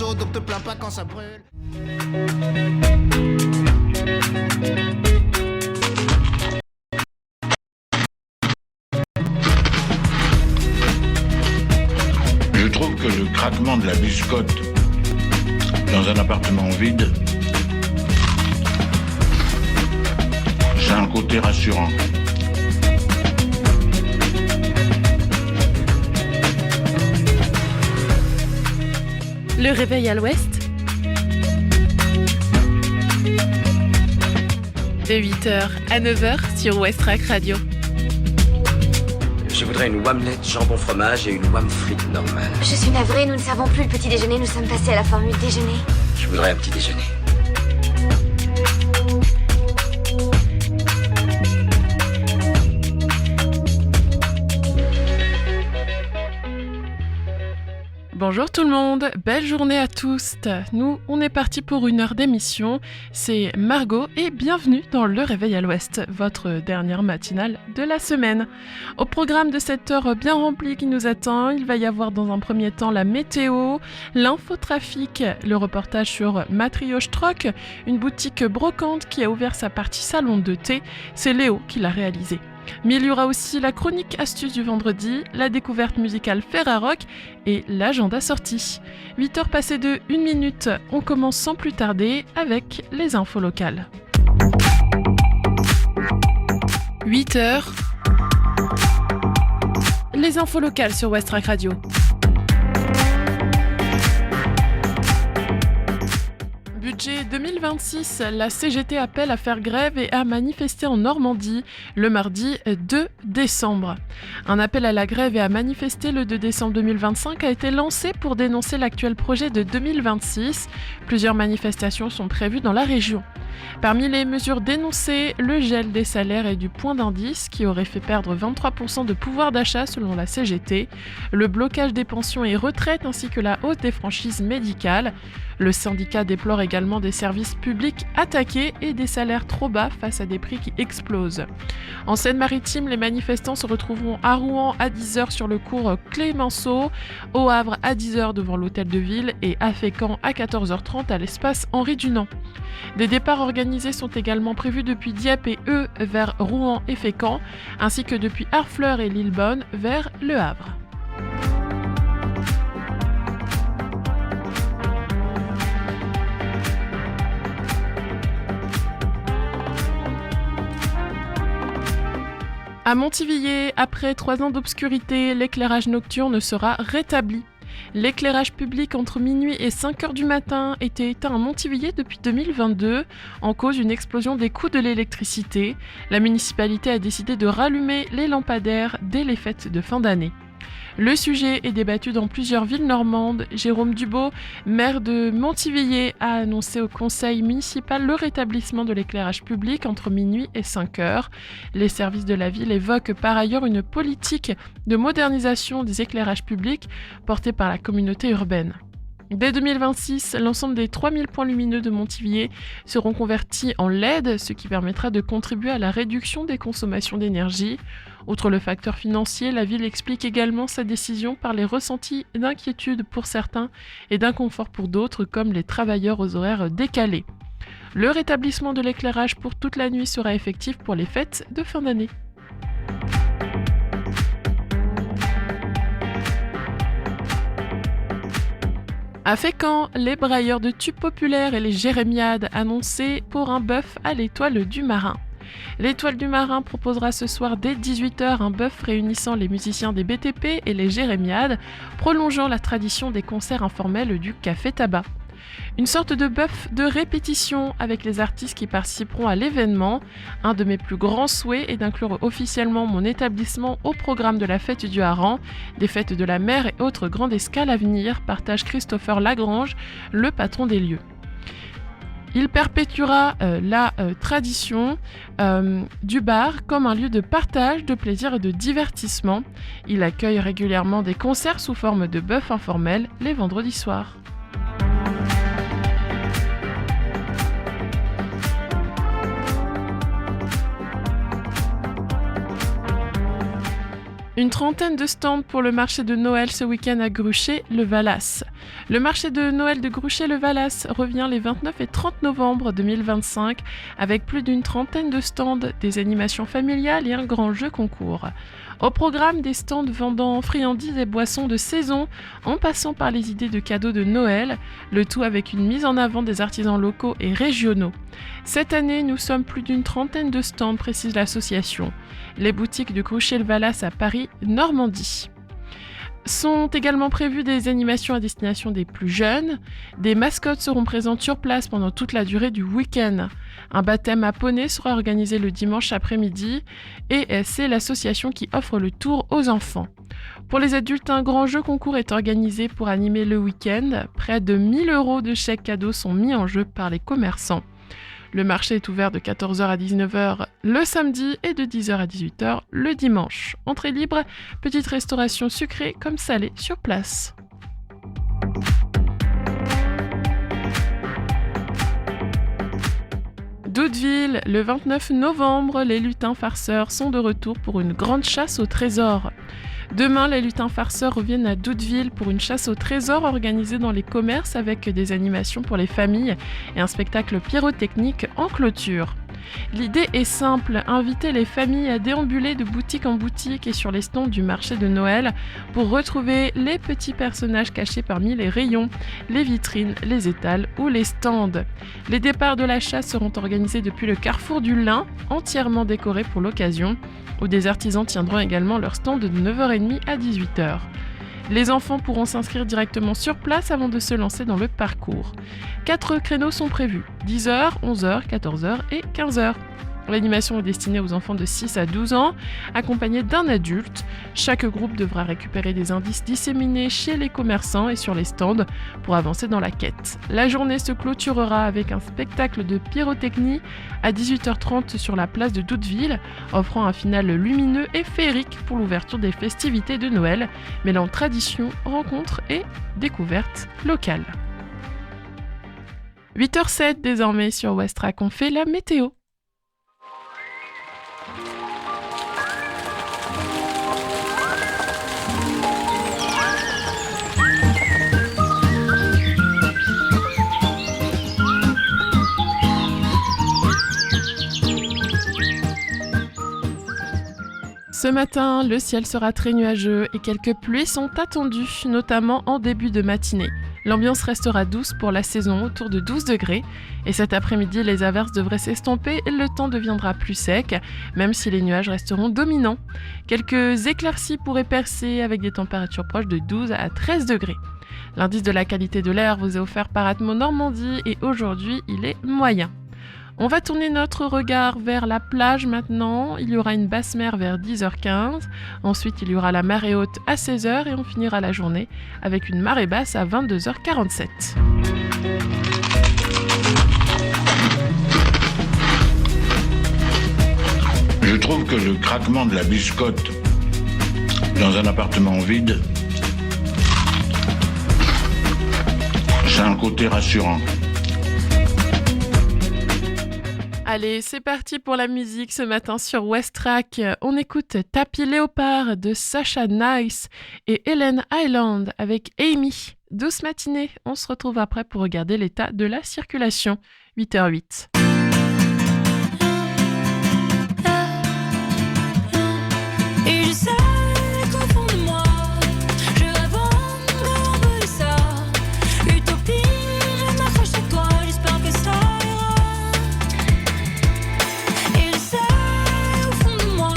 Donc te plains pas quand ça brûle. Je trouve que le craquement de la biscotte dans un appartement vide, c'est un côté rassurant. Le réveil à l'ouest, de 8h à 9h sur Westrack Radio. Je voudrais une omelette jambon fromage et une omelette frite normale. Je suis navrée, nous ne servons plus le petit déjeuner, nous sommes passés à la formule déjeuner. Je voudrais un petit déjeuner. Bonjour tout le monde, belle journée à tous. Nous, on est parti pour une heure d'émission. C'est Margot et bienvenue dans Le Réveil à l'Ouest, votre dernière matinale de la semaine. Au programme de cette heure bien remplie qui nous attend, il va y avoir dans un premier temps la météo, l'infotrafic, le reportage sur Matrioche Troc, une boutique brocante qui a ouvert sa partie salon de thé. C'est Léo qui l'a réalisé. Mais il y aura aussi la chronique astuce du vendredi, la découverte musicale Ferrarock et l'agenda sortie. 8h passées de 1 minute, on commence sans plus tarder avec les infos locales. 8h, les infos locales sur Westrack Radio. Budget 2026, la CGT appelle à faire grève et à manifester en Normandie le mardi 2 décembre. Un appel à la grève et à manifester le 2 décembre 2025 a été lancé pour dénoncer l'actuel projet de 2026. Plusieurs manifestations sont prévues dans la région. Parmi les mesures dénoncées, le gel des salaires et du point d'indice qui aurait fait perdre 23% de pouvoir d'achat selon la CGT, le blocage des pensions et retraites ainsi que la hausse des franchises médicales. Le syndicat déplore également des services publics attaqués et des salaires trop bas face à des prix qui explosent. En Seine-Maritime, les manifestants se retrouveront à Rouen à 10h sur le cours Clémenceau, au Havre à 10h devant l'hôtel de ville et à Fécamp à 14h30 à l'espace Henri Dunant. Des départs organisés sont également prévus depuis Dieppe et Eu vers Rouen et Fécamp, ainsi que depuis Harfleur et Lillebonne vers Le Havre. À Montivilliers, après 3 ans d'obscurité, l'éclairage nocturne sera rétabli. L'éclairage public entre minuit et 5h du matin était éteint à Montivilliers depuis 2022, en cause d'une explosion des coûts de l'électricité. La municipalité a décidé de rallumer les lampadaires dès les fêtes de fin d'année. Le sujet est débattu dans plusieurs villes normandes. Jérôme Dubo, maire de Montivilliers, a annoncé au conseil municipal le rétablissement de l'éclairage public entre minuit et 5h. Les services de la ville évoquent par ailleurs une politique de modernisation des éclairages publics portée par la communauté urbaine. Dès 2026, l'ensemble des 3000 points lumineux de Montivilliers seront convertis en LED, ce qui permettra de contribuer à la réduction des consommations d'énergie. Outre le facteur financier, la ville explique également sa décision par les ressentis d'inquiétude pour certains et d'inconfort pour d'autres, comme les travailleurs aux horaires décalés. Le rétablissement de l'éclairage pour toute la nuit sera effectif pour les fêtes de fin d'année. À Fécamp, les brailleurs de tubes populaires et les jérémiades annoncés pour un bœuf à l'Étoile du Marin. L'Étoile du Marin proposera ce soir dès 18h un bœuf réunissant les musiciens des BTP et les jérémiades, prolongeant la tradition des concerts informels du Café Tabac. Une sorte de bœuf de répétition avec les artistes qui participeront à l'événement. Un de mes plus grands souhaits est d'inclure officiellement mon établissement au programme de la fête du Hareng, des fêtes de la mer et autres grandes escales à venir, partage Christopher Lagrange, le patron des lieux. Il perpétuera la tradition du bar comme un lieu de partage, de plaisir et de divertissement. Il accueille régulièrement des concerts sous forme de bœuf informel les vendredis soirs. Une trentaine de stands pour le marché de Noël ce week-end à Gruchet, le Valas. Le marché de Noël de Gruchet-le-Valas revient les 29 et 30 novembre 2025 avec plus d'une trentaine de stands, des animations familiales et un grand jeu concours. Au programme, des stands vendant friandises et boissons de saison en passant par les idées de cadeaux de Noël, le tout avec une mise en avant des artisans locaux et régionaux. Cette année, nous sommes plus d'une trentaine de stands, précise l'association. Les boutiques de Gruchet-le-Valas à Paris, Normandie. Sont également prévues des animations à destination des plus jeunes. Des mascottes seront présentes sur place pendant toute la durée du week-end. Un baptême à poney sera organisé le dimanche après-midi et c'est l'association qui offre le tour aux enfants. Pour les adultes, un grand jeu concours est organisé pour animer le week-end. Près de 1 000 € de chèques cadeaux sont mis en jeu par les commerçants. Le marché est ouvert de 14h à 19h le samedi et de 10h à 18h le dimanche. Entrée libre, petite restauration sucrée comme salée sur place. Doudeville, le 29 novembre, les lutins farceurs sont de retour pour une grande chasse au trésor. Demain, les lutins farceurs reviennent à Doudeville pour une chasse au trésor organisée dans les commerces avec des animations pour les familles et un spectacle pyrotechnique en clôture. L'idée est simple, inviter les familles à déambuler de boutique en boutique et sur les stands du marché de Noël pour retrouver les petits personnages cachés parmi les rayons, les vitrines, les étals ou les stands. Les départs de la chasse seront organisés depuis le carrefour du Lin, entièrement décoré pour l'occasion, où des artisans tiendront également leur stand de 9h30 à 18h. Les enfants pourront s'inscrire directement sur place avant de se lancer dans le parcours. 4 créneaux sont prévus, 10h, 11h, 14h et 15h. L'animation est destinée aux enfants de 6 à 12 ans, accompagnés d'un adulte. Chaque groupe devra récupérer des indices disséminés chez les commerçants et sur les stands pour avancer dans la quête. La journée se clôturera avec un spectacle de pyrotechnie à 18h30 sur la place de Doudeville, offrant un final lumineux et féerique pour l'ouverture des festivités de Noël, mêlant tradition, rencontres et découvertes locales. 8h07 désormais sur Westrack, on fait la météo. Ce matin, le ciel sera très nuageux et quelques pluies sont attendues, notamment en début de matinée. L'ambiance restera douce pour la saison, autour de 12 degrés. Et cet après-midi, les averses devraient s'estomper et le temps deviendra plus sec, même si les nuages resteront dominants. Quelques éclaircies pourraient percer avec des températures proches de 12 à 13 degrés. L'indice de la qualité de l'air vous est offert par Atmo Normandie et aujourd'hui, il est moyen. On va tourner notre regard vers la plage maintenant. Il y aura une basse mer vers 10h15. Ensuite, il y aura la marée haute à 16h et on finira la journée avec une marée basse à 22h47. Je trouve que le craquement de la biscotte dans un appartement vide, c'est un côté rassurant. Allez, c'est parti pour la musique ce matin sur Westrack. On écoute Tapis Léopard de Sasha Nice et Helen Highland avec Amy. Douce matinée, on se retrouve après pour regarder l'état de la circulation. 8h08. Et je sais qu'au fond de moi, je rêve encore de ça. Utopie, je m'accroche à toi, j'espère que ça ira. Et je sais au fond de moi,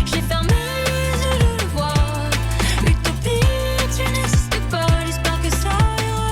j'ai fermé les yeux, je le vois. Utopie, tu n'existes pas, j'espère que ça ira.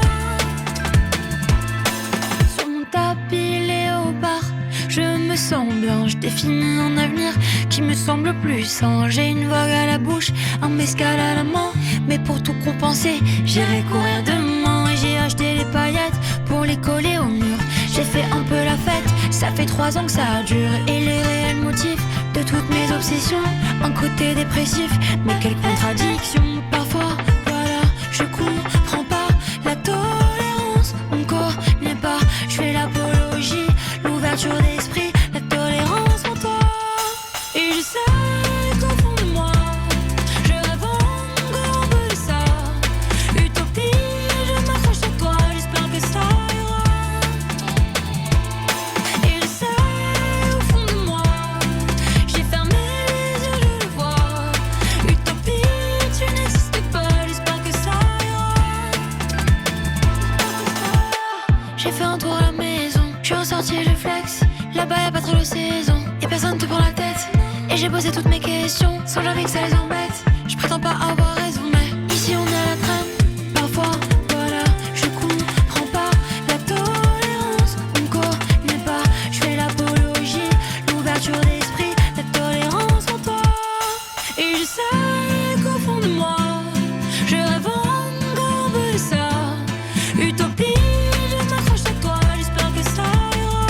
Sur mon tapis léopard, je me sens bien, je définis un avenir qui me semble plus sain. J'ai une vogue à la bouche, un mescal à la main, mais pour tout compenser, j'irai courir demain. Et j'ai acheté les paillettes pour les coller au mur. J'ai fait un peu la fête, ça fait 3 ans que ça dure. Et les réels motifs de toutes mes obsessions, un côté dépressif, mais quelle contradiction. Parfois, voilà, je comprends pas la tolérance, on connaît pas. Je fais l'apologie, l'ouverture d'esprit, la tolérance pour toi. Et je sais qu'au fond de moi, je rêve encore de ça. Utopie, j'ai fait un tour à la maison. Je suis ressorti, je flex. Là-bas y'a pas trop de saison. Et personne te prend la tête. Et j'ai posé toutes mes questions sans jamais que ça les embête. Je prétends pas avoir raison, mais ici on est à la traîne. Parfois, voilà, je comprends pas la tolérance. On me connaît pas, je fais l'apologie, l'ouverture d'esprit, la tolérance en toi. Et je sais qu'au fond de moi, je rêve encore de ça. Utopie, je m'accroche à toi, j'espère que ça ira.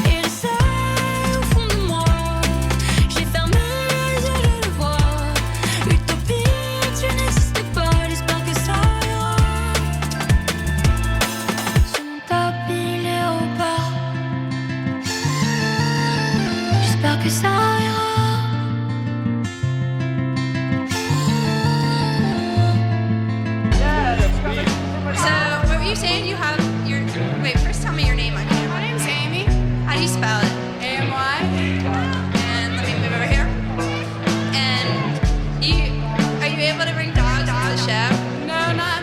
Et je sais au fond de moi, j'ai fermé les yeux, je le vois. Utopie, tu n'existes pas, j'espère que ça ira. Sur mon tapis léopard, j'espère que ça ira. So, what were you saying? You have your... Wait, first tell me your name on camera. My name's Amy. How do you spell it? AMY. And let me move over here. And are you able to bring dogs to the show? No, not.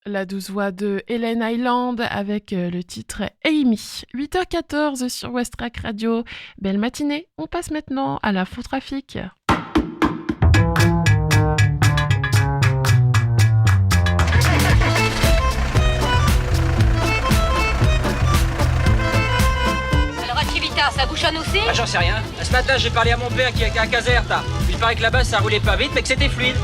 La douce voix de Hélène Highland avec le titre Amy. 8h14 sur Westrack Radio. Belle matinée, on passe maintenant à l'infotrafic. Alors Activita, ça bouchonne aussi ? Ah, j'en sais rien. Ce matin, j'ai parlé à mon père qui est à Caserta. Il paraît que là-bas, ça roulait pas vite, mais que c'était fluide.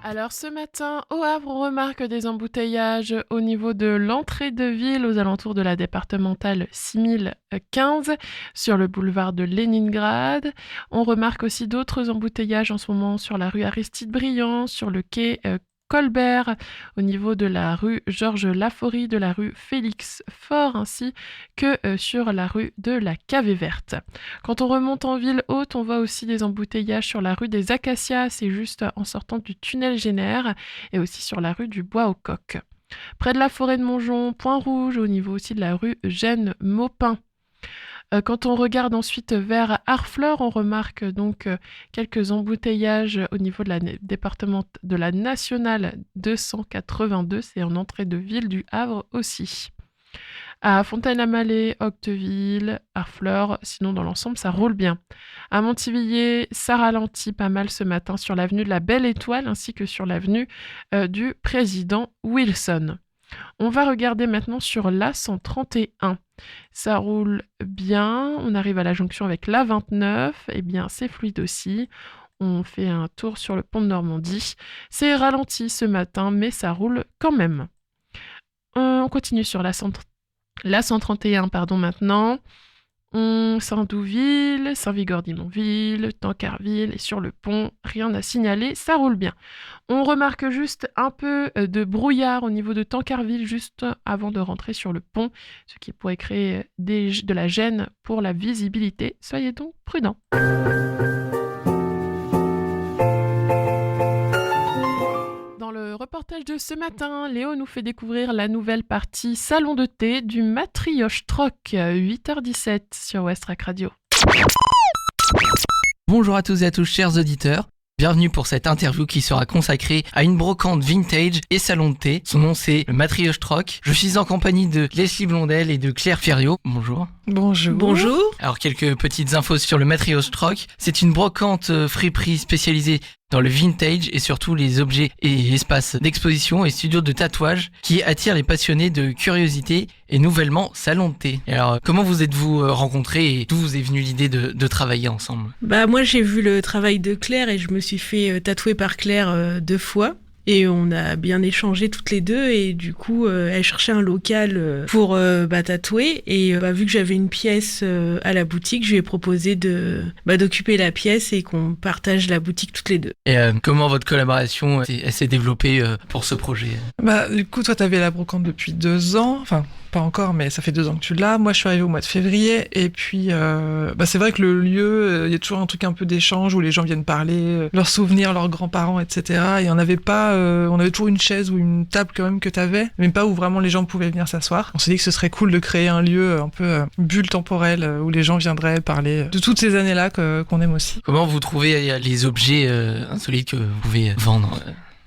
À Alors ce matin, au Havre, on remarque des embouteillages au niveau de l'entrée de ville aux alentours de la départementale 6015 sur le boulevard de Leningrad. On remarque aussi d'autres embouteillages en ce moment sur la rue Aristide Briand, sur le quai Colbert, au niveau de la rue Georges Laforie, de la rue Félix Faure, ainsi que sur la rue de la Cavée Verte. Quand on remonte en ville haute, on voit aussi des embouteillages sur la rue des Acacias, c'est juste en sortant du tunnel Génère, et aussi sur la rue du Bois aux Coques. Près de la forêt de Montjon, Point Rouge, au niveau aussi de la rue Eugène-Maupin. Quand on regarde ensuite vers Harfleur, on remarque donc quelques embouteillages au niveau de la département de la nationale 282, c'est en entrée de ville du Havre aussi. À Fontaine-la-Mallet, Octeville, Harfleur, sinon dans l'ensemble ça roule bien. À Montivilliers, ça ralentit pas mal ce matin sur l'avenue de la Belle Étoile ainsi que sur l'avenue du Président Wilson. On va regarder maintenant sur l'A131. Ça roule bien, on arrive à la jonction avec l'A29, et bien c'est fluide aussi. On fait un tour sur le pont de Normandie. C'est ralenti ce matin, mais ça roule quand même. On continue sur l'A131 maintenant. Saint-Douville, Saint-Vigor-d'Imonville, Tancarville et sur le pont, rien à signaler, ça roule bien. On remarque juste un peu de brouillard au niveau de Tancarville juste avant de rentrer sur le pont, ce qui pourrait créer de la gêne pour la visibilité. Soyez donc prudents. Dans le reportage de ce matin, Léo nous fait découvrir la nouvelle partie Salon de thé du Matrioche Troc, 8h17 sur Westrack Radio. Bonjour à tous et à tous, chers auditeurs. Bienvenue pour cette interview qui sera consacrée à une brocante vintage et salon de thé. Son nom c'est le Matrioche Troc. Je suis en compagnie de Leslie Blondel et de Claire Ferriot. Bonjour. Bonjour. Bonjour. Alors quelques petites infos sur le Matrioche Troc. C'est une brocante friperie spécialisée dans le vintage et surtout les objets et espaces d'exposition et studios de tatouage qui attirent les passionnés de curiosité et nouvellement salon de thé. Et alors comment vous êtes-vous rencontrés et d'où vous est venue l'idée de travailler ensemble ? Moi j'ai vu le travail de Claire et je me suis fait tatouer par Claire 2 fois. Et on a bien échangé toutes les deux et du coup elle cherchait un local pour tatouer et vu que j'avais une pièce à la boutique, je lui ai proposé d'occuper la pièce et qu'on partage la boutique toutes les deux. Et comment votre collaboration elle s'est développée pour ce projet ? Du coup toi t'avais la brocante depuis 2 ans, enfin pas encore mais ça fait 2 ans que tu l'as. Moi je suis arrivée au mois de février et puis c'est vrai que le lieu, il y a toujours un truc un peu d'échange où les gens viennent parler leurs souvenirs, leurs grands-parents, etc. Et on n'avait pas on avait toujours une chaise ou une table quand même que t'avais, mais pas où vraiment les gens pouvaient venir s'asseoir. On s'est dit que ce serait cool de créer un lieu un peu bulle temporelle où les gens viendraient parler de toutes ces années-là qu'on aime aussi. Comment vous trouvez les objets insolites que vous pouvez vendre ?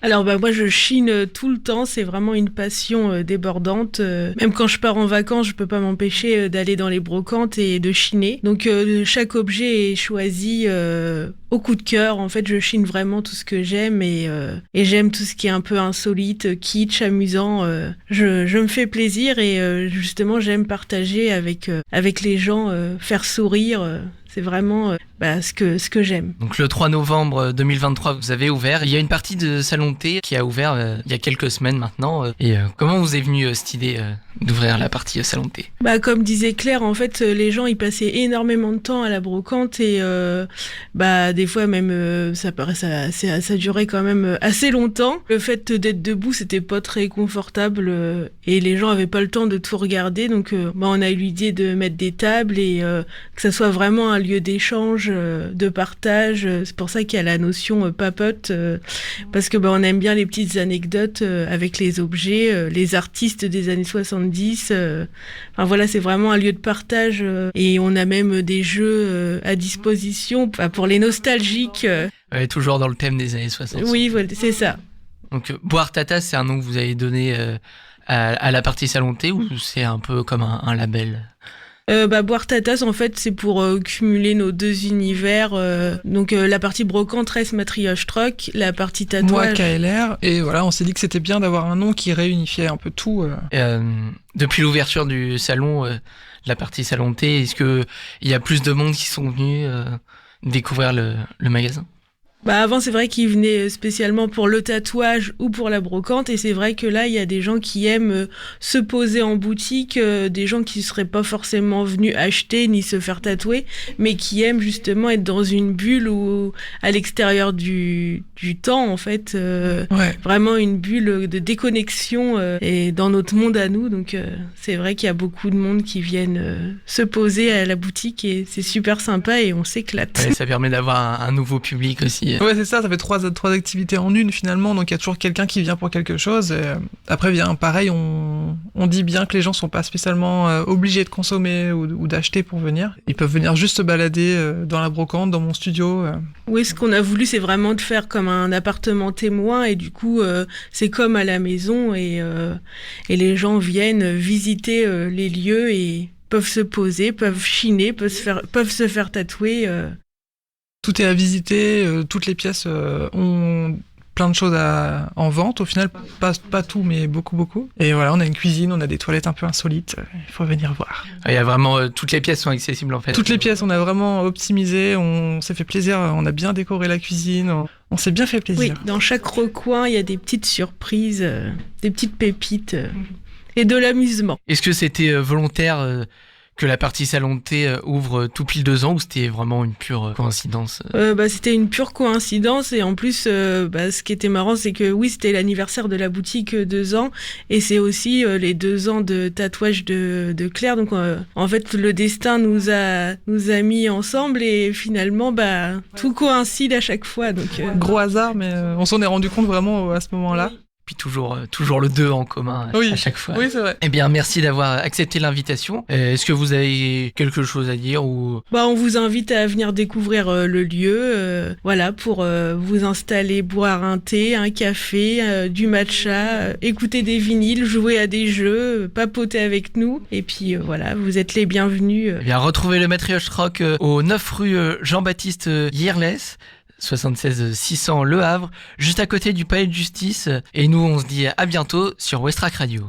Alors moi je chine tout le temps, c'est vraiment une passion débordante. Même quand je pars en vacances, je peux pas m'empêcher d'aller dans les brocantes et de chiner. Donc chaque objet est choisi au coup de cœur. En fait, je chine vraiment tout ce que j'aime et j'aime tout ce qui est un peu insolite, kitsch, amusant. Je me fais plaisir et justement j'aime partager avec les gens, faire sourire. C'est vraiment ce que j'aime. Donc le 3 novembre 2023, vous avez ouvert. Il y a une partie de salon de thé qui a ouvert il y a quelques semaines maintenant. Et comment vous est venue cette idée d'ouvrir la partie salon de thé ? Comme disait Claire, en fait, les gens ils passaient énormément de temps à la brocante et des fois même ça durait quand même assez longtemps. Le fait d'être debout, c'était pas très confortable et les gens avaient pas le temps de tout regarder. Donc on a eu l'idée de mettre des tables et que ça soit vraiment un lieu d'échange, de partage. C'est pour ça qu'il y a la notion papote, parce que on aime bien les petites anecdotes avec les objets, les artistes des années 70. C'est vraiment un lieu de partage et on a même des jeux à disposition pour les nostalgiques. Ouais, toujours dans le thème des années 60. Oui, voilà, c'est ça. Donc Boire Tata, c'est un nom que vous avez donné à la partie salon de thé ou c'est un peu comme un label ? Boire Tatas, en fait, c'est pour cumuler nos 2 univers. Donc la partie brocante reste Matrioche Troc, la partie tatouage... Moi, KLR. Et voilà, on s'est dit que c'était bien d'avoir un nom qui réunifiait un peu tout. Depuis l'ouverture du salon, la partie salon de thé, est-ce qu'il y a plus de monde qui sont venus découvrir le magasin ? Bah avant, c'est vrai qu'ils venaient spécialement pour le tatouage ou pour la brocante, et c'est vrai que là, il y a des gens qui aiment se poser en boutique, des gens qui seraient pas forcément venus acheter ni se faire tatouer, mais qui aiment justement être dans une bulle ou à l'extérieur du temps, en fait, vraiment une bulle de déconnexion et dans notre monde à nous. Donc c'est vrai qu'il y a beaucoup de monde qui viennent se poser à la boutique et c'est super sympa et on s'éclate. Ouais, ça permet d'avoir un nouveau public aussi. Ouais, c'est ça fait trois activités en une finalement, donc il y a toujours quelqu'un qui vient pour quelque chose. Et après, pareil, on dit bien que les gens sont pas spécialement obligés de consommer ou d'acheter pour venir. Ils peuvent venir juste se balader dans la brocante, dans mon studio. Oui, ce qu'on a voulu, c'est vraiment de faire comme un appartement témoin et du coup, c'est comme à la maison et les gens viennent visiter les lieux et peuvent se poser, peuvent chiner, peuvent se faire tatouer. Tout est à visiter, toutes les pièces ont plein de choses en vente. Au final, pas tout, mais beaucoup. Et voilà, on a une cuisine, on a des toilettes un peu insolites. Il faut venir voir. Il y a vraiment toutes les pièces sont accessibles en fait. Toutes les pièces, on a vraiment optimisé. On s'est fait plaisir. On a bien décoré la cuisine. On s'est bien fait plaisir. Oui, dans chaque recoin, il y a des petites surprises, des petites pépites et de l'amusement. Est-ce que c'était volontaire que la partie salon de thé ouvre tout pile 2 ans ou c'était vraiment une pure coïncidence? C'était une pure coïncidence et en plus, ce qui était marrant, c'est que oui, c'était l'anniversaire de la boutique 2 ans et c'est aussi les 2 ans de tatouage de Claire. Donc en fait, le destin nous a mis ensemble et finalement, tout coïncide à chaque fois. Donc gros hasard, mais on s'en est rendu compte vraiment à ce moment-là. Puis toujours le 2 en commun à chaque fois. Oui, c'est vrai. Eh bien, merci d'avoir accepté l'invitation. Est-ce que vous avez quelque chose à dire ou... On vous invite à venir découvrir le lieu, pour vous installer, boire un thé, un café, du matcha, écouter des vinyles, jouer à des jeux, papoter avec nous. Et puis vous êtes les bienvenus. Eh bien, retrouvez le Matryoshka Rock au 9 rue Jean-Baptiste Yirles. 76 600 Le Havre, juste à côté du Palais de Justice. Et nous, on se dit à bientôt sur Westrack Radio.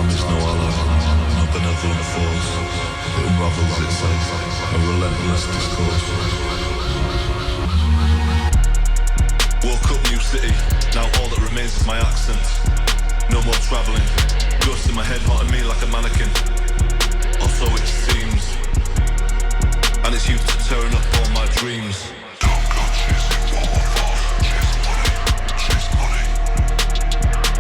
Time is no ally, no benevolent force. It unravels itself, a relentless discourse. Woke up new city, now all that remains is my accent. No more travelling, ghosts in my head haunting me like a mannequin. Or so it seems, and it's used to tearing up all my dreams. Don't go chasing waterfalls, chase money, chase money.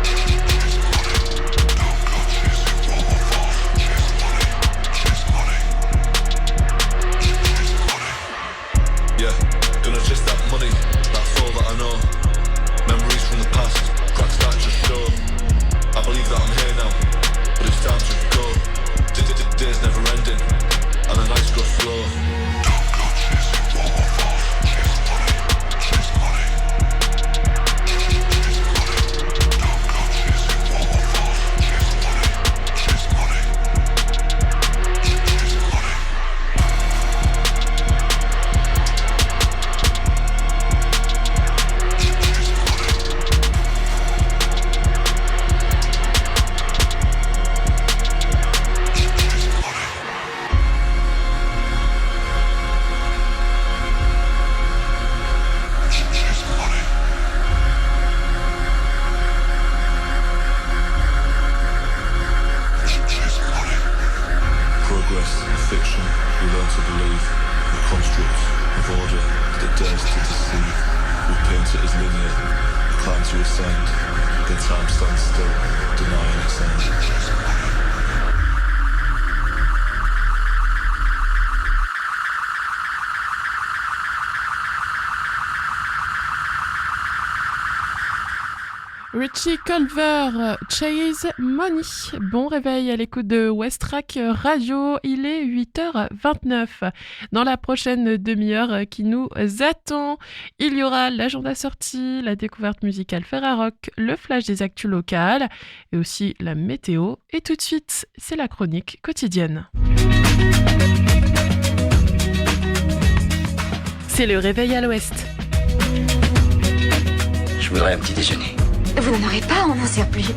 Chase money. Don't go chasing waterfalls, chase money, chase money. Chase money. Yeah, gonna chase that money, that's all that I know. Memories from the past, cracks that just show. I believe that I'm here now, but it's time to go. Days never ending, and the nights go slow. Don't go chasing waterfalls, chase money, chase money. Chase money. Don't go chasing waterfalls, chase money, chase money. Chase money. Fiction, we learn to believe the construct of order that dares to deceive. We paint it as linear, we climb to ascend, then time stands still, denying its end. Richie Culver, Chase Money. Bon réveil à l'écoute de Westrack Radio, il est 8h29. Dans la prochaine demi-heure qui nous attend, il y aura l'agenda sortie, la découverte musicale Ferrarock, le flash des actus locales et aussi la météo. Et tout de suite, c'est la chronique quotidienne. C'est le réveil à l'ouest. Je voudrais un petit déjeuner. Vous n'en aurez pas, on n'en sert plus.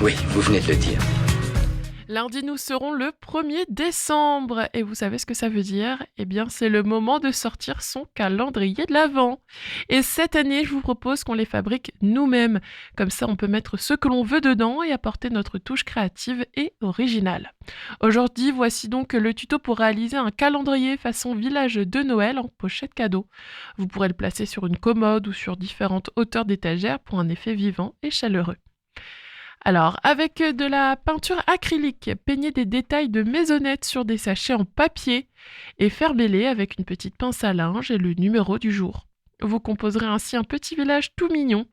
Oui, vous venez de le dire. Lundi, nous serons le 1er décembre. Et vous savez ce que ça veut dire ? Eh bien, c'est le moment de sortir son calendrier de l'Avent. Et cette année, je vous propose qu'on les fabrique nous-mêmes. Comme ça, on peut mettre ce que l'on veut dedans et apporter notre touche créative et originale. Aujourd'hui, voici donc le tuto pour réaliser un calendrier façon village de Noël en pochette cadeau. Vous pourrez le placer sur une commode ou sur différentes hauteurs d'étagères pour un effet vivant et chaleureux. Alors, avec de la peinture acrylique, peignez des détails de maisonnettes sur des sachets en papier et fermez-les avec une petite pince à linge et le numéro du jour. Vous composerez ainsi un petit village tout mignon.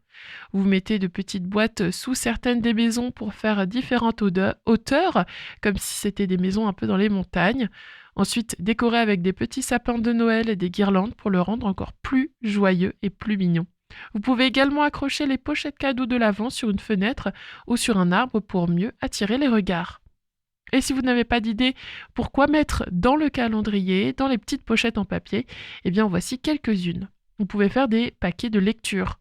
Vous mettez de petites boîtes sous certaines des maisons pour faire différentes hauteurs, comme si c'était des maisons un peu dans les montagnes. Ensuite, décorez avec des petits sapins de Noël et des guirlandes pour le rendre encore plus joyeux et plus mignon. Vous pouvez également accrocher les pochettes cadeaux de l'Avent sur une fenêtre ou sur un arbre pour mieux attirer les regards. Et si vous n'avez pas d'idée pour quoi mettre dans le calendrier, dans les petites pochettes en papier, eh bien voici quelques-unes. Vous pouvez faire des paquets de lecture.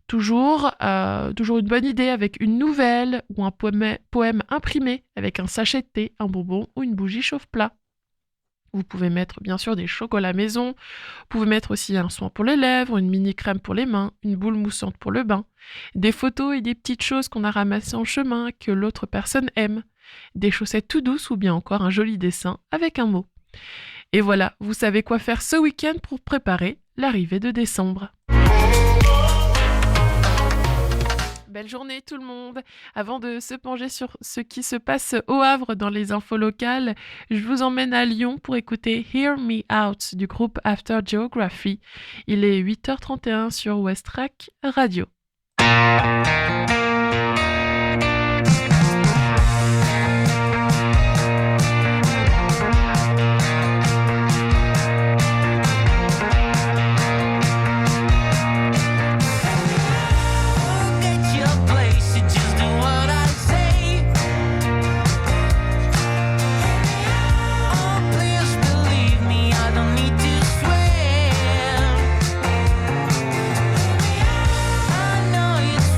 Toujours une bonne idée avec une nouvelle ou un poème imprimé avec un sachet de thé, un bonbon ou une bougie chauffe-plat. Vous pouvez mettre bien sûr des chocolats maison, vous pouvez mettre aussi un soin pour les lèvres, une mini crème pour les mains, une boule moussante pour le bain, des photos et des petites choses qu'on a ramassées en chemin que l'autre personne aime, des chaussettes tout douces ou bien encore un joli dessin avec un mot. Et voilà, vous savez quoi faire ce week-end pour préparer l'arrivée de décembre. Belle journée tout le monde. Avant de se pencher sur ce qui se passe au Havre dans les infos locales, je vous emmène à Lyon pour écouter Hear Me Out du groupe After Geography. Il est 8h31 sur Westrack Radio. I know it's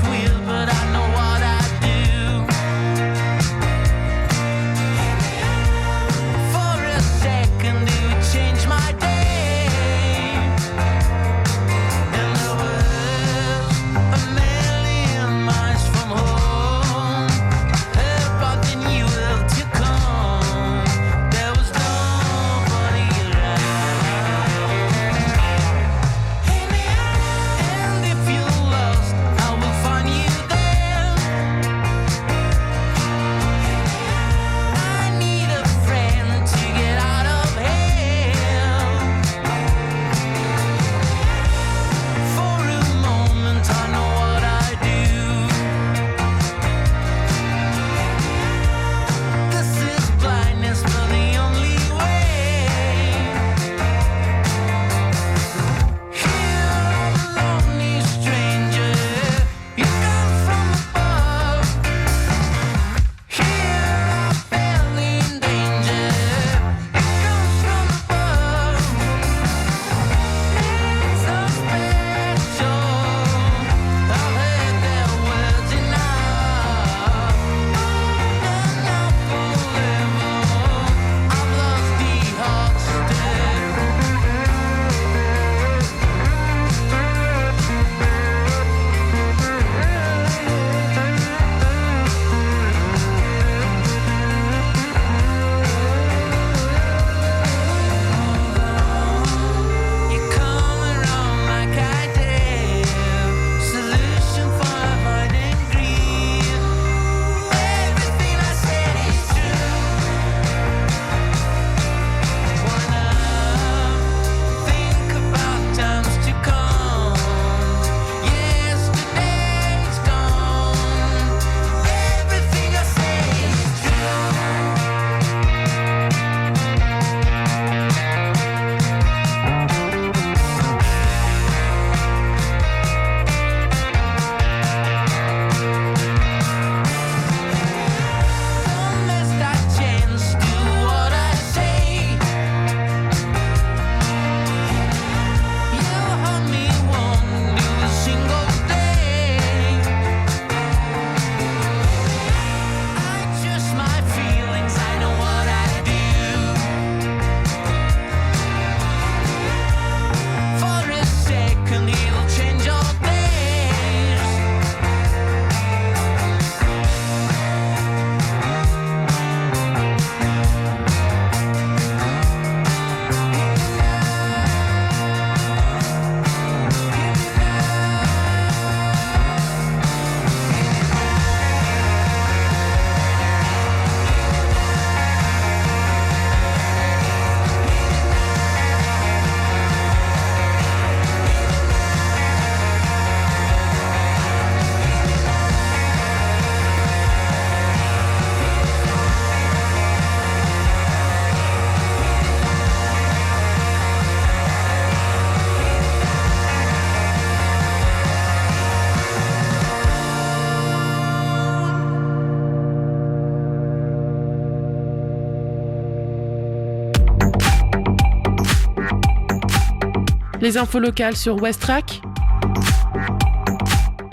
Les infos locales sur Westrack.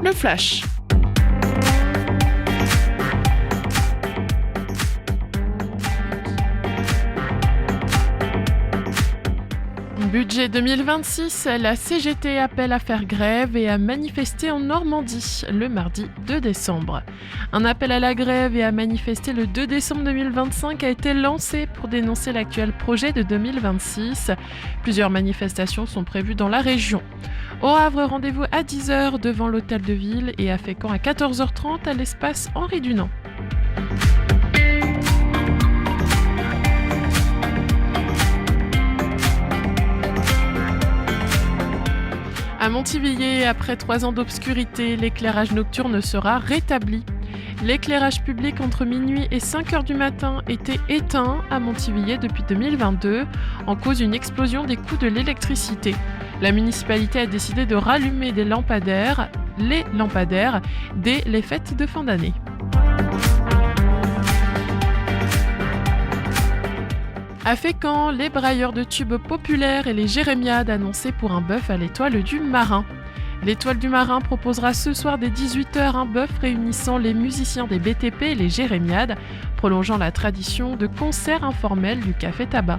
Le Flash. Budget 2026, la CGT appelle à faire grève et à manifester en Normandie le mardi 2 décembre. Un appel à la grève et à manifester le 2 décembre 2025 a été lancé pour dénoncer l'actuel projet de 2026. Plusieurs manifestations sont prévues dans la région. Au Havre, rendez-vous à 10h devant l'hôtel de ville et à Fécamp à 14h30 à l'espace Henri Dunant. À Montivilliers, après 3 ans d'obscurité, l'éclairage nocturne sera rétabli. L'éclairage public entre minuit et 5h du matin était éteint à Montivilliers depuis 2022, en cause d'une explosion des coûts de l'électricité. La municipalité a décidé de rallumer les lampadaires dès les fêtes de fin d'année. À Fécamp, les brailleurs de tubes populaires et les jérémiades annoncés pour un bœuf à l'Étoile du Marin. L'Étoile du Marin proposera ce soir dès 18h un bœuf réunissant les musiciens des BTP et les jérémiades, prolongeant la tradition de concerts informels du Café Tabac.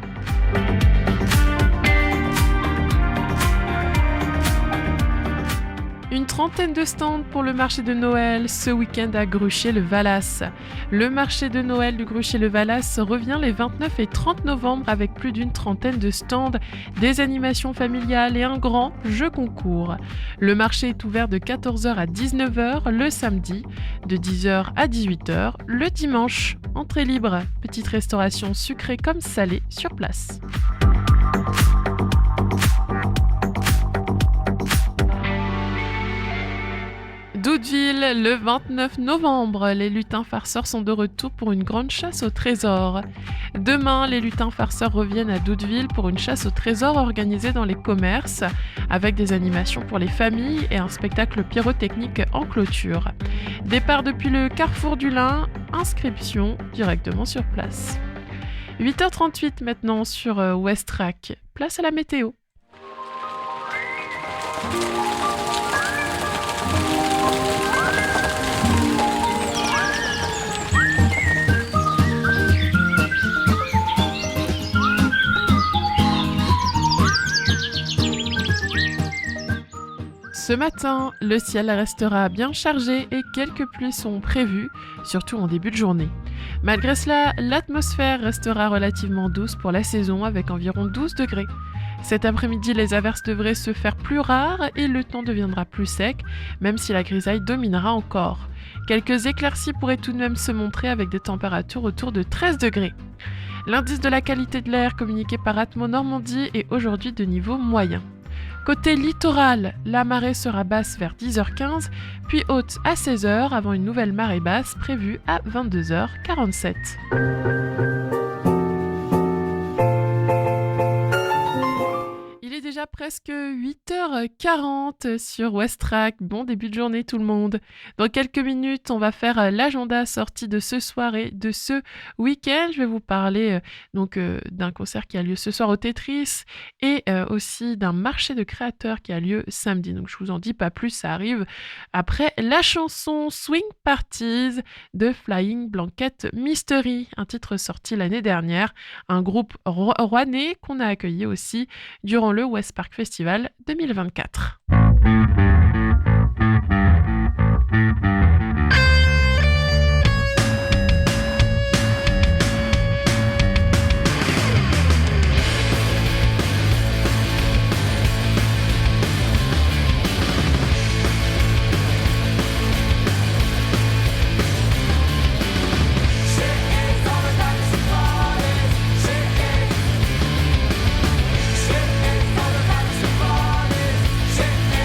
Une trentaine de stands pour le marché de Noël ce week-end à Gruchet-le-Valas. Le marché de Noël du Gruchet-le-Valas revient les 29 et 30 novembre avec plus d'une trentaine de stands, des animations familiales et un grand jeu concours. Le marché est ouvert de 14h à 19h le samedi, de 10h à 18h le dimanche. Entrée libre, petite restauration sucrée comme salée sur place. Doudeville, le 29 novembre, les lutins farceurs sont de retour pour une grande chasse au trésor. Demain, les lutins farceurs reviennent à Doudeville pour une chasse au trésor organisée dans les commerces, avec des animations pour les familles et un spectacle pyrotechnique en clôture. Départ depuis le carrefour du Lin, inscription directement sur place. 8h38 maintenant sur Westrack. Place à la météo. Ce matin, le ciel restera bien chargé et quelques pluies sont prévues, surtout en début de journée. Malgré cela, l'atmosphère restera relativement douce pour la saison avec environ 12 degrés. Cet après-midi, les averses devraient se faire plus rares et le temps deviendra plus sec, même si la grisaille dominera encore. Quelques éclaircies pourraient tout de même se montrer avec des températures autour de 13 degrés. L'indice de la qualité de l'air communiqué par Atmo Normandie est aujourd'hui de niveau moyen. Côté littoral, la marée sera basse vers 10h15, puis haute à 16h avant une nouvelle marée basse prévue à 22h47. Il est déjà presque 8h40 sur Westrack. Bon début de journée tout le monde. Dans quelques minutes, on va faire l'agenda sorti de ce soir et de ce week-end. Je vais vous parler d'un concert qui a lieu ce soir au Tetris et aussi d'un marché de créateurs qui a lieu samedi. Donc je vous en dis pas plus, ça arrive après la chanson Swing Parties de Flying Blanket Mystery, un titre sorti l'année dernière, un groupe rouennais qu'on a accueilli aussi durant le West Park Festival 2024. Shit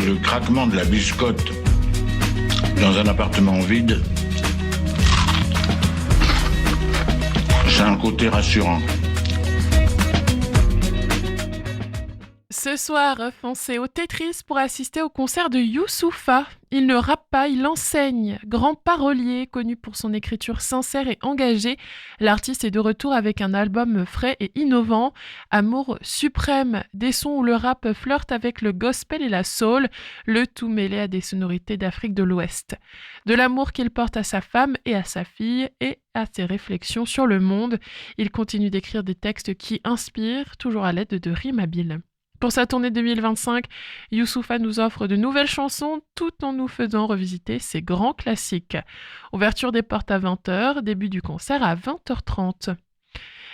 le craquement de la biscotte dans un appartement vide, c'est un côté rassurant. Ce soir, foncez au Tetris pour assister au concert de Youssoupha. Il ne rappe pas, il enseigne. Grand parolier, connu pour son écriture sincère et engagée, l'artiste est de retour avec un album frais et innovant. Amour suprême, des sons où le rap flirte avec le gospel et la soul, le tout mêlé à des sonorités d'Afrique de l'Ouest. De l'amour qu'il porte à sa femme et à sa fille et à ses réflexions sur le monde, il continue d'écrire des textes qui inspirent, toujours à l'aide de rimes habiles. Pour sa tournée 2025, Youssoupha nous offre de nouvelles chansons tout en nous faisant revisiter ses grands classiques. Ouverture des portes à 20h, début du concert à 20h30.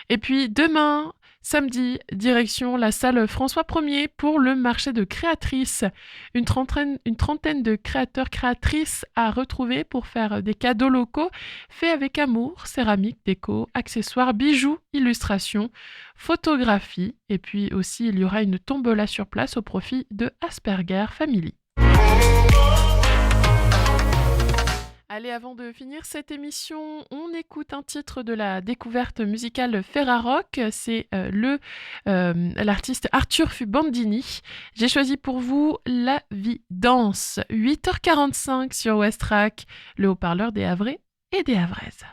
Et puis demain, samedi, direction la salle François 1er pour le marché de créatrices. Une trentaine de créateurs-créatrices à retrouver pour faire des cadeaux locaux faits avec amour, céramique, déco, accessoires, bijoux, illustrations, photographie. Et puis aussi, il y aura une tombola sur place au profit de Asperger Family. Allez, avant de finir cette émission, on écoute un titre de la découverte musicale Ferrarock. C'est l'artiste Arthur Fubandini. J'ai choisi pour vous La Vie Danse. 8h45 sur Westrack, le haut-parleur des Havrais et des Havraises.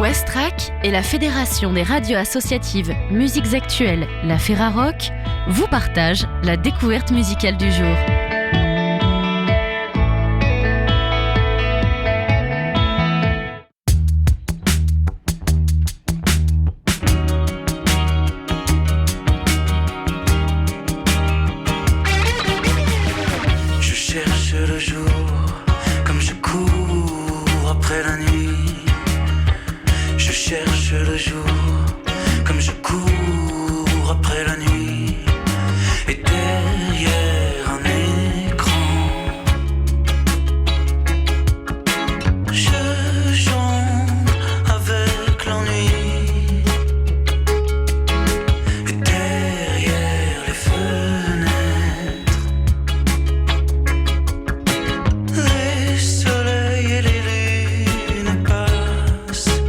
Westrack et la Fédération des radios associatives Musiques Actuelles, la Ferrarock, vous partagent la découverte musicale du jour. Le jour, comme je cours après la nuit. Je cherche le jour, comme je cours après la nuit. Et derrière un écran, je jongle avec l'ennui. Et derrière les fenêtres, les soleils et les lunes passent.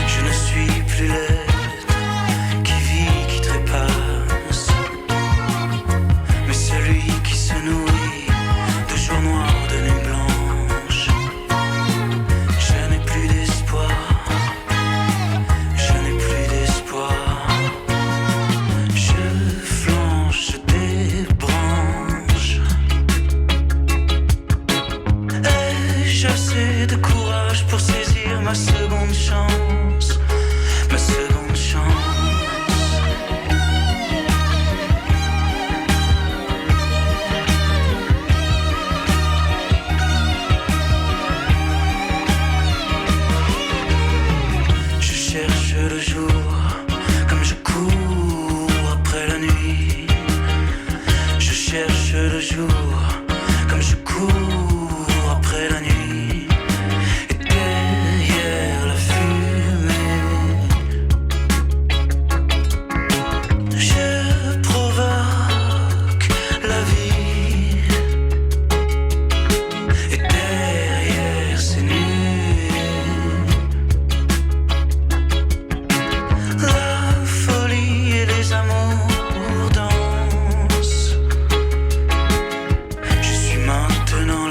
Je ne suis plus l'être qui vit, qui trépasse, mais celui qui se nourrit de jours noirs, de nuits blanches. Je n'ai plus d'espoir, je n'ai plus d'espoir. Je flanche, je débranche. Ai-je assez de courage pour saisir ma seconde chance, ma seconde chance? Je cherche le jour, comme je cours après la nuit. Je cherche le jour, comme je cours après la nuit. Et derrière la fumée, je provoque la vie. Et derrière ces nuées, la folie et les amours dansent. Je suis maintenant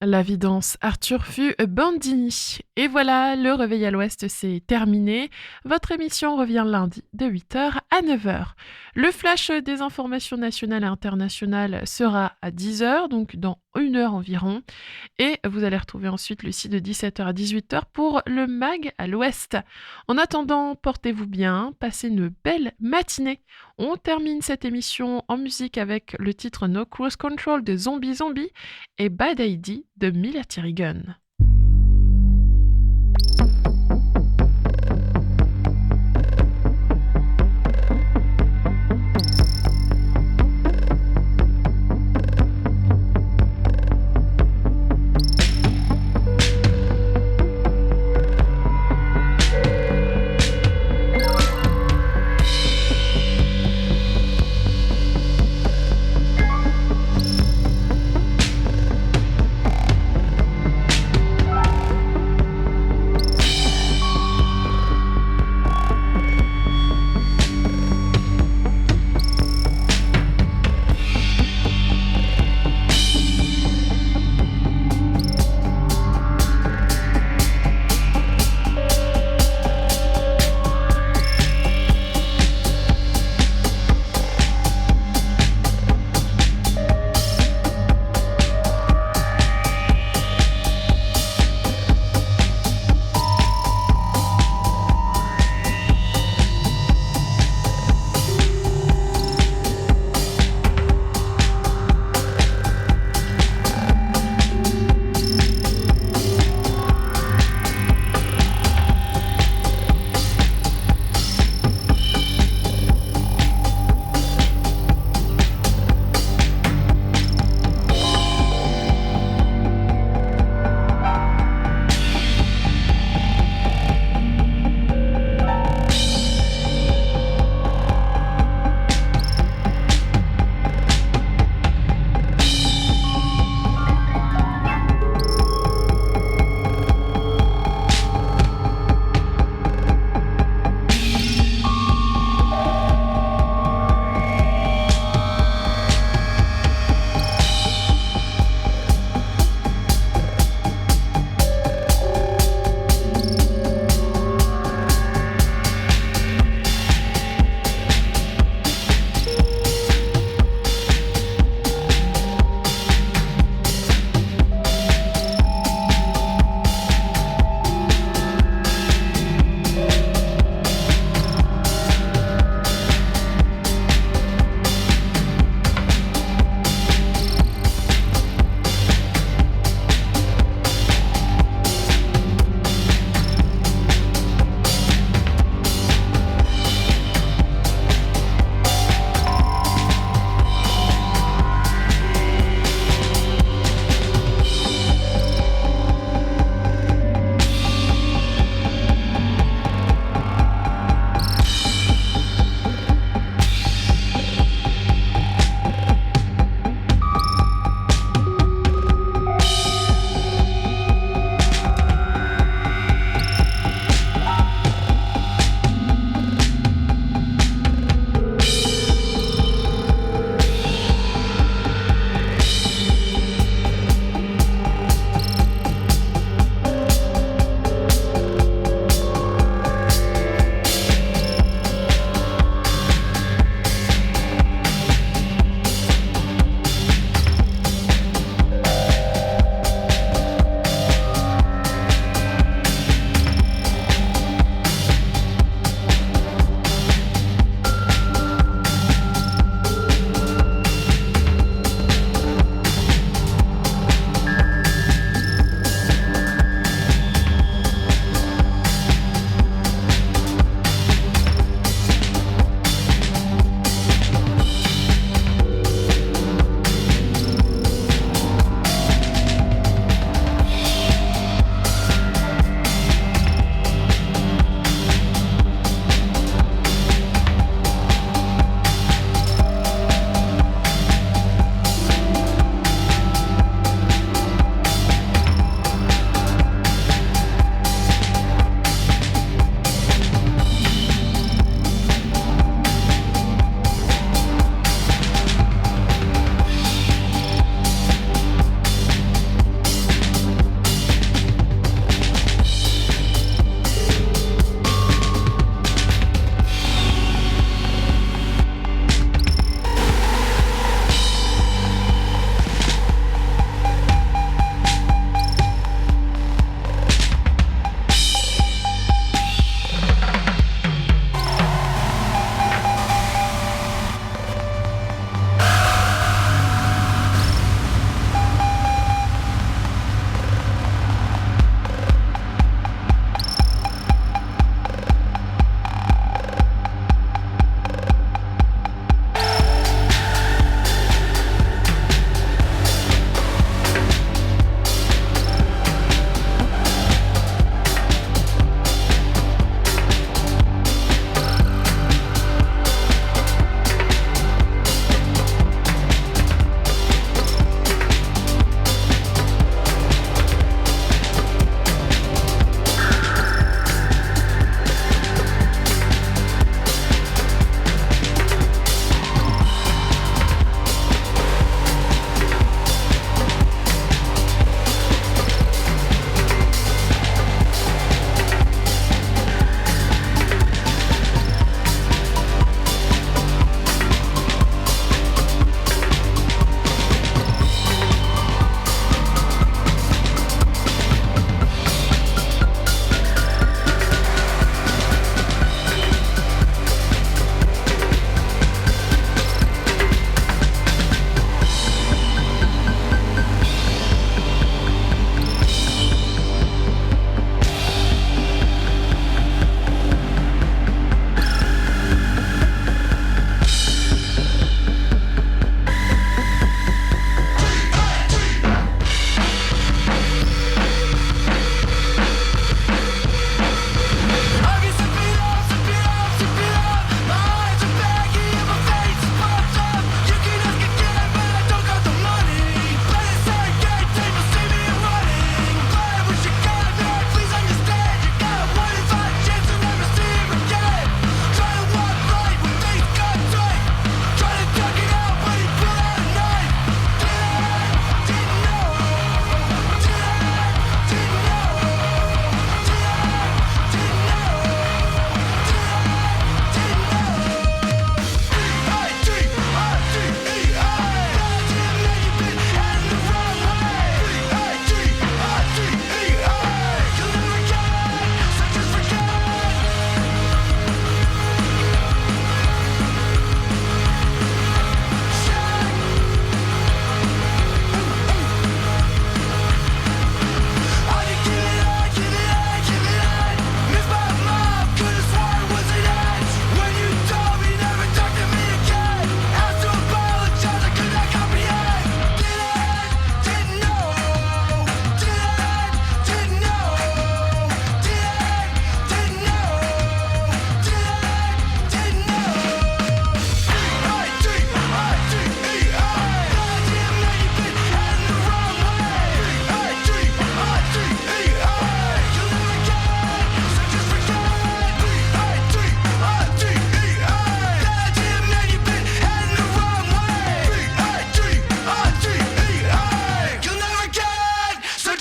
La vidance Arthur fut Bandini. Et voilà, le réveil à l'ouest, c'est terminé. Votre émission revient lundi de 8h à 9h. Le flash des informations nationales et internationales sera à 10h, donc dans 1 heure environ. Et vous allez retrouver ensuite le site de 17h à 18h pour le MAG à l'ouest. En attendant, portez-vous bien, passez une belle matinée. On termine cette émission en musique avec le titre No Cruise Control de Zombie Zombie et Bad ID de Mila Tirigun.